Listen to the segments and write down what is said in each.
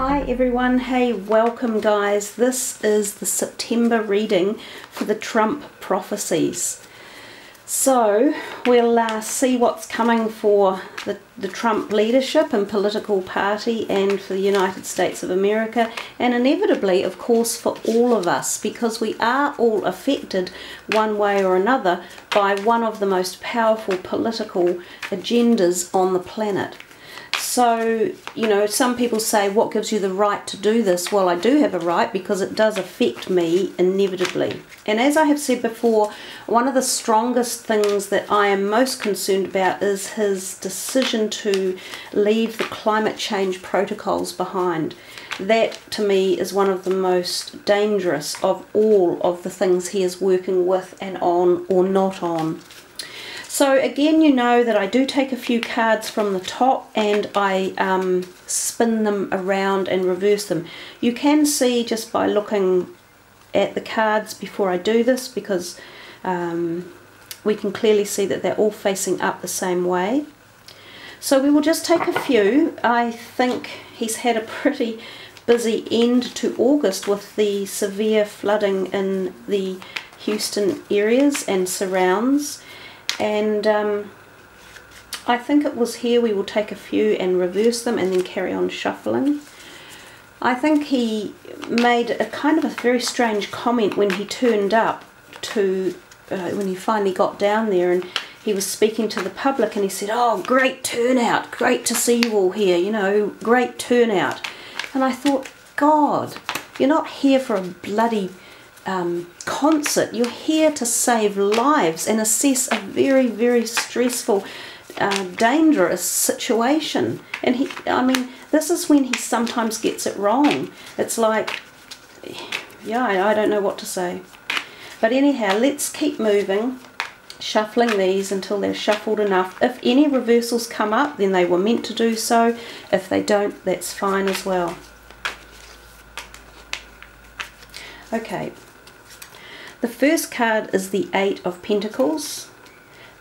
Hi everyone, hey, welcome guys. This is the September reading for the Trump Prophicies. So we'll see what's coming for the Trump leadership and political party and for the United States of America, and inevitably of course for all of us, because we are all affected one way or another by one of the most powerful political agendas on the planet. So, you know, some people say, what gives you the right to do this? Well, I do have a right because it does affect me inevitably. And as I have said before, one of the strongest things that I am most concerned about is his decision to leave the climate change protocols behind. That, to me, is one of the most dangerous of all of the things he is working with and on or not on. So again, you know that I do take a few cards from the top and I spin them around and reverse them. You can see just by looking at the cards before I do this, because we can clearly see that they're all facing up the same way. So we will just take a few. I think he's had a pretty busy end to August with the severe flooding in the Houston areas and surrounds. And I think it was here we will take a few and reverse them and then carry on shuffling. I think he made a kind of a very strange comment when he turned up to, when he finally got down there and he was speaking to the public, and he said, "Oh, great turnout, great to see you all here, you know, great turnout." And I thought, God, you're not here for a bloody concert. You're here to save lives and assess a very, very stressful, dangerous situation. And he, I mean, this is when he sometimes gets it wrong. It's like, yeah, I don't know what to say. But anyhow, let's keep moving, shuffling these until they're shuffled enough. If any reversals come up, then they were meant to do so. If they don't, that's fine as well. Okay. The first card is the 8 of Pentacles,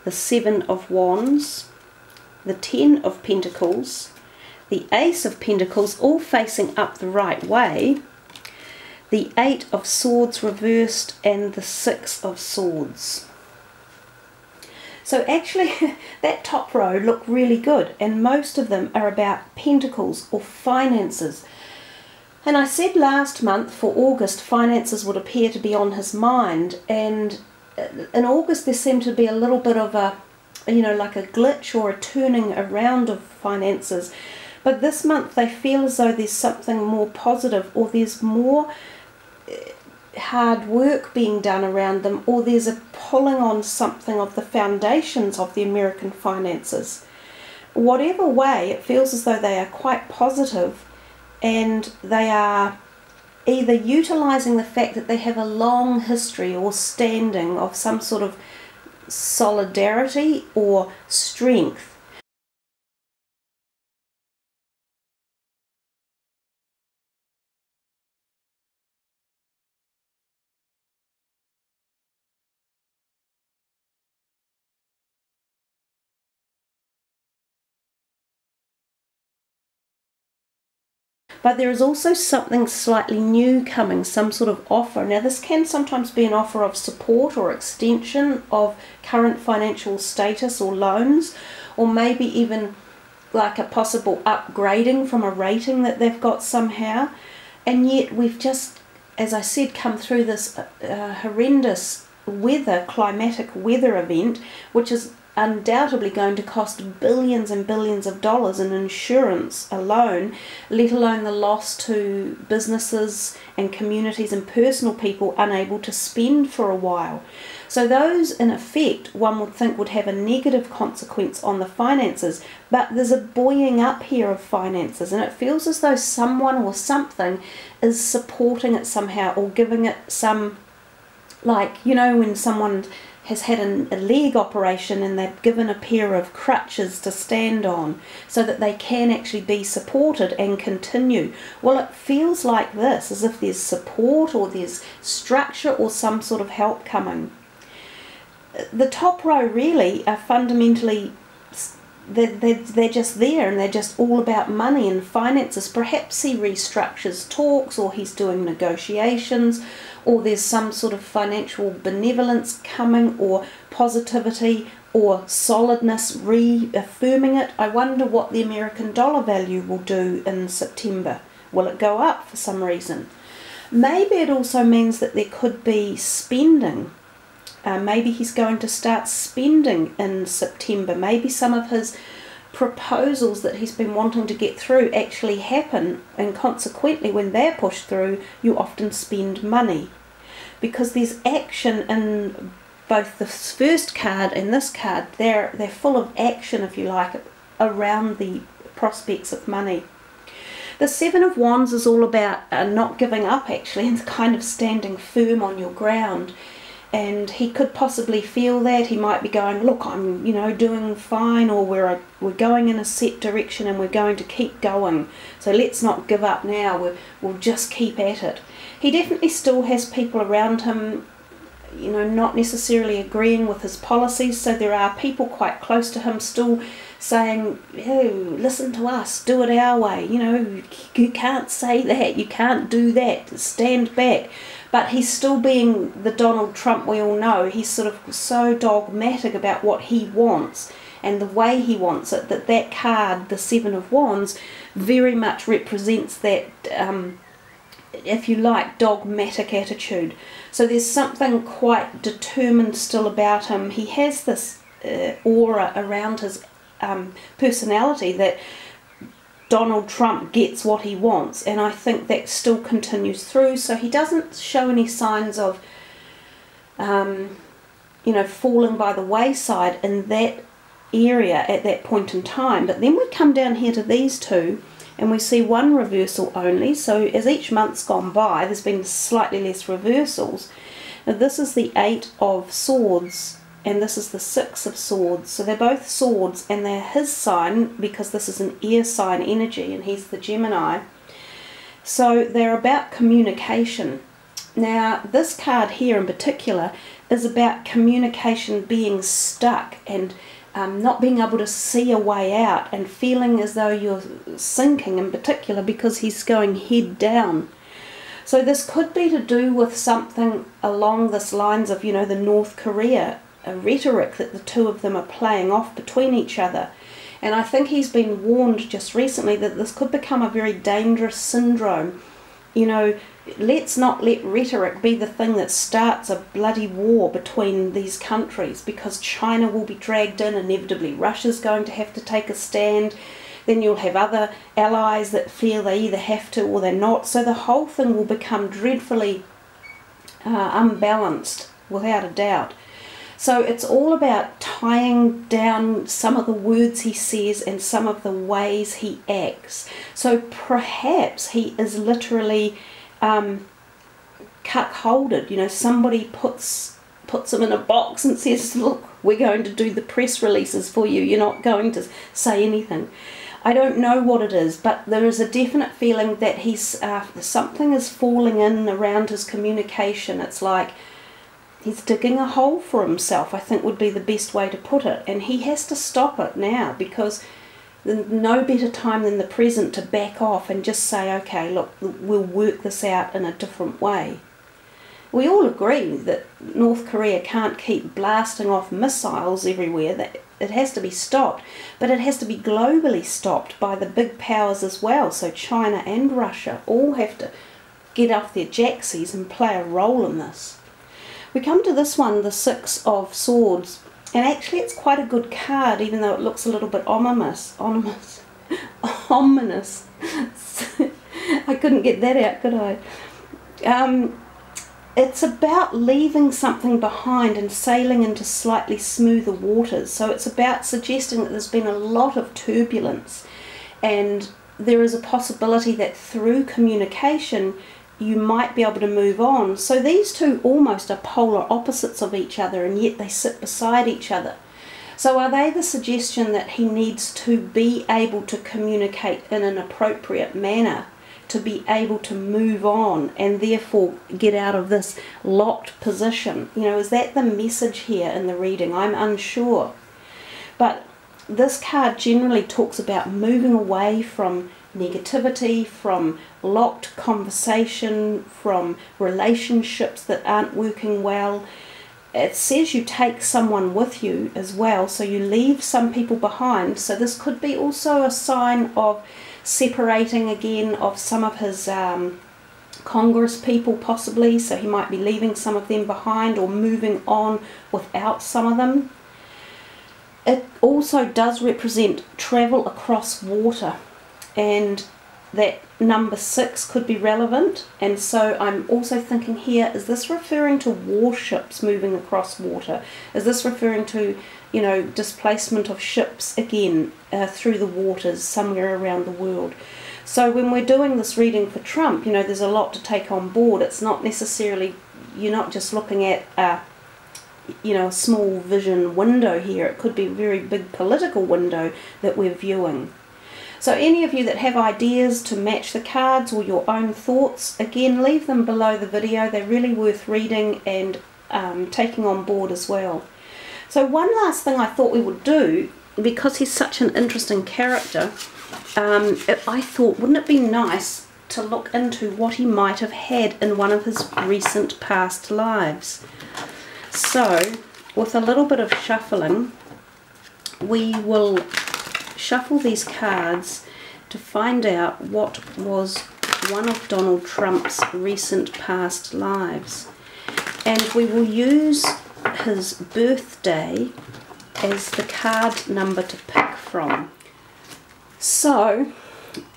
the 7 of Wands, the 10 of Pentacles, the Ace of Pentacles, all facing up the right way, the 8 of Swords reversed, and the 6 of Swords. So actually that top row look really good, and most of them are about pentacles or finances. And I said last month for August finances would appear to be on his mind, and in August there seemed to be a little bit of a, you know, like a glitch or a turning around of finances. But this month they feel as though there's something more positive, or there's more hard work being done around them, or there's a pulling on something of the foundations of the American finances. Whatever way, it feels as though they are quite positive. And they are either utilizing the fact that they have a long history or standing of some sort of solidarity or strength. But there is also something slightly new coming, some sort of offer. Now this can sometimes be an offer of support or extension of current financial status or loans, or maybe even like a possible upgrading from a rating that they've got somehow. And yet we've just, as I said, come through this horrendous climatic weather event, which is undoubtedly going to cost billions and billions of dollars in insurance alone, let alone the loss to businesses and communities and personal people unable to spend for a while. So those, in effect, one would think would have a negative consequence on the finances, but there's a buoying up here of finances, and it feels as though someone or something is supporting it somehow, or giving it some, like, you know, when someone has had a leg operation and they've given a pair of crutches to stand on so that they can actually be supported and continue. Well, it feels like this, as if there's support or there's structure or some sort of help coming. The top row really are fundamentally they're just there, and they're just all about money and finances. Perhaps he restructures talks, or he's doing negotiations, or there's some sort of financial benevolence coming, or positivity, or solidness, reaffirming it. I wonder what the American dollar value will do in September. Will it go up for some reason? Maybe it also means that there could be spending. Maybe he's going to start spending in September. Maybe some of his proposals that he's been wanting to get through actually happen, and consequently when they're pushed through, you often spend money. Because there's action in both the first card and this card. They're full of action, if you like, around the prospects of money. The Seven of Wands is all about not giving up, actually, and kind of standing firm on your ground. And he could possibly feel that. He might be going, look, I'm doing fine, or we're going in a set direction and we're going to keep going, so let's not give up now, we'll just keep at it. He definitely still has people around him, not necessarily agreeing with his policies, so there are people quite close to him still saying, oh, listen to us, do it our way, you can't say that, you can't do that, stand back. But he's still being the Donald Trump we all know. He's sort of so dogmatic about what he wants and the way he wants it, that card, the Seven of Wands, very much represents that, if you like, dogmatic attitude. So there's something quite determined still about him. He has this aura around his personality that Donald Trump gets what he wants, and I think that still continues through. So he doesn't show any signs of falling by the wayside in that area at that point in time. But then we come down here to these two and we see one reversal only. So as each month's gone by, there's been slightly less reversals. Now this is the Eight of Swords and this is the Six of Swords. So they're both swords, and they're his sign because this is an air sign energy and he's the Gemini. So they're about communication. Now this card here in particular is about communication being stuck and not being able to see a way out and feeling as though you're sinking, in particular because he's going head down. So this could be to do with something along this lines of, the North Korea rhetoric that the two of them are playing off between each other. And I think he's been warned just recently that this could become a very dangerous syndrome. Let's not let rhetoric be the thing that starts a bloody war between these countries, because China will be dragged in inevitably. Russia's going to have to take a stand. Then you'll have other allies that feel they either have to or they're not. So the whole thing will become dreadfully unbalanced, without a doubt. So it's all about tying down some of the words he says and some of the ways he acts. So perhaps he is literally cuckolded. Somebody puts him in a box and says, look, we're going to do the press releases for you. You're not going to say anything. I don't know what it is, but there is a definite feeling that he's something is falling in around his communication. It's like he's digging a hole for himself, I think would be the best way to put it. And he has to stop it now, because there's no better time than the present to back off and just say, okay, look, we'll work this out in a different way. We all agree that North Korea can't keep blasting off missiles everywhere, that it has to be stopped, but it has to be globally stopped by the big powers as well. So China and Russia all have to get off their jacksies and play a role in this. We come to this one, the Six of Swords, and actually it's quite a good card, even though it looks a little bit ominous. Ominous. I couldn't get that out, could I? It's about leaving something behind and sailing into slightly smoother waters. So it's about suggesting that there's been a lot of turbulence, and there is a possibility that through communication you might be able to move on. So these two almost are polar opposites of each other, and yet they sit beside each other. So are they the suggestion that he needs to be able to communicate in an appropriate manner to be able to move on and therefore get out of this locked position? Is that the message here in the reading? I'm unsure. But this card generally talks about moving away from negativity, from locked conversation, from relationships that aren't working well. It says you take someone with you as well, so you leave some people behind. So this could be also a sign of separating again of some of his Congress people possibly, so he might be leaving some of them behind or moving on without some of them. It also does represent travel across water, and that number 6 could be relevant. And so I'm also thinking here, is this referring to warships moving across water? Is this referring to, you know, displacement of ships again through the waters somewhere around the world? So when we're doing this reading for Trump, you know, there's a lot to take on board. It's not necessarily, you're not just looking at you know, a small vision window here. It could be a very big political window that we're viewing. So any of you that have ideas to match the cards or your own thoughts, again, leave them below the video. They're really worth reading and taking on board as well. So one last thing I thought we would do, because he's such an interesting character, I thought, wouldn't it be nice to look into what he might have had in one of his recent past lives? So, with a little bit of shuffling, we will shuffle these cards to find out what was one of Donald Trump's recent past lives. And we will use his birthday as the card number to pick from. So,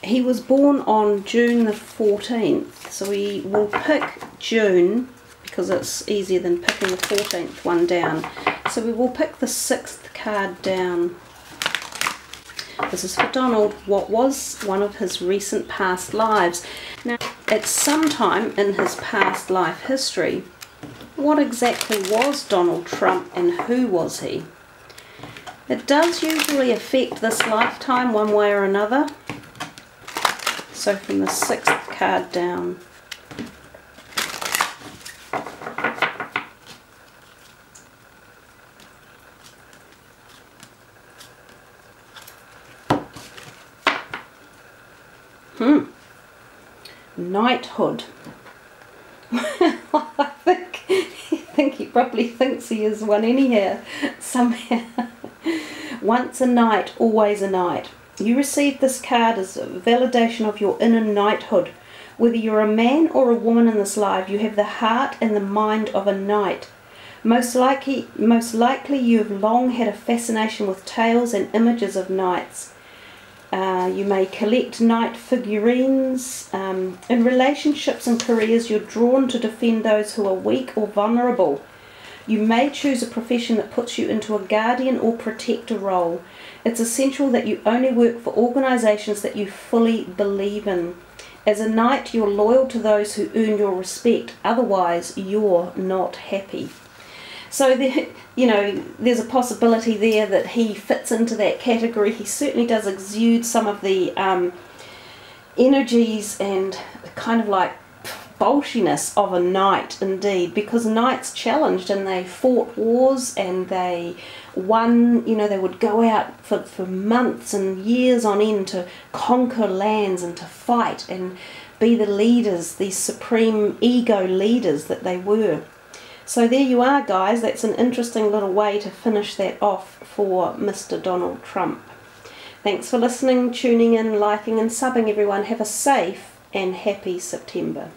he was born on June the 14th, so we will pick June because it's easier than picking the 14th one down. So we will pick the 6th card down. This is for Donald, what was one of his recent past lives. Now, at some time in his past life history, what exactly was Donald Trump and who was he? It does usually affect this lifetime one way or another. So from the 6th card down. Knighthood. I think he probably thinks he is one anyhow, somehow. Once a knight, always a knight. You received this card as a validation of your inner knighthood. Whether you're a man or a woman in this life, you have the heart and the mind of a knight. Most likely you have long had a fascination with tales and images of knights. You may collect knight figurines. In relationships and careers, you're drawn to defend those who are weak or vulnerable. You may choose a profession that puts you into a guardian or protector role. It's essential that you only work for organisations that you fully believe in. As a knight, you're loyal to those who earn your respect. Otherwise, you're not happy. So, you know, there's a possibility there that he fits into that category. He certainly does exude some of the energies and kind of like bolshiness of a knight indeed, because knights challenged and they fought wars and they won. You know, they would go out for months and years on end to conquer lands and to fight and be the leaders, these supreme ego leaders that they were. So there you are, guys. That's an interesting little way to finish that off for Mr. Donald Trump. Thanks for listening, tuning in, liking and subbing, everyone. Have a safe and happy September.